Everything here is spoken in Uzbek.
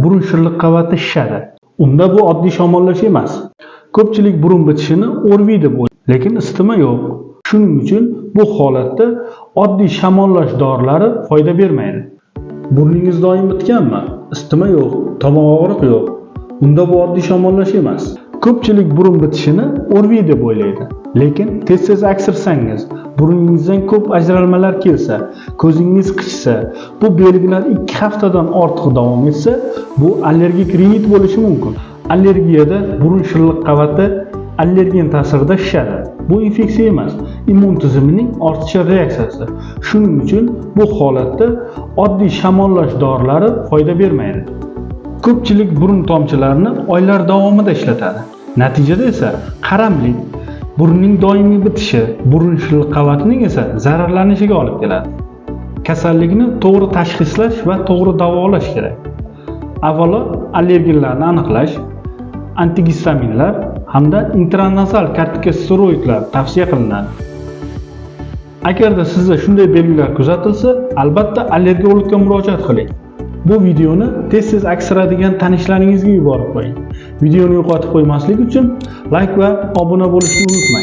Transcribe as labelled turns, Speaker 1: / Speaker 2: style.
Speaker 1: burun shilliq qavati shishadi. Unda bu oddiy shamollash emas. Ko'pchilik burun bitishini ORV deb o'ylaydi, lekin isitma yo'q. Shuning uchun bu holatda oddiy shamollash dorilari foyda bermaydi. Burningiz doim bitganmi? Isitma yo'q, tomoq og'riq yo'q. Unda bu oddiy shamollash emas. Ko'pchilik burun bitishini ORV deb o'ylaydi, lekin tez-tez aksirsangiz, burningizdan ko'p ajralmalar kelsa, ko'zingiz qichsa, bu belgilar 2 haftadan ortiq davom etsa, bu allergik rinit bo'lishi mumkin. Allergiyada burun shilliq qavati allergen ta'sirida shishadi. Bu infeksiya emas, immun tizimining ortiqcha reaksiyasi. Shuning uchun bu holatda oddiy shamollash dorilari foyda bermaydi. Ko'pchilik burun tomchilarini oylar davomida ishlatadi. Natijada esa qaramlik, burunning doimiy bitishi, burun shilliq qavatining esa zararlanishiga olib keladi. Kasallikni to'g'ri tashxislash va to'g'ri davolash kerak. Avvalo allergenlarni aniqlash, antigistaminlar hamda intranazal kortikosteroidlar tavsiya qilinadi. Agarda sizda shunday belgilar kuzatilsa, albatta allergologga murojaat qiling. Bu videoni tez-tez aksiradigan tanishlaringizga yuborib qo'ying. Videoni yo'qotib qo'ymaslik uchun like va obuna bo'lishni unutmang.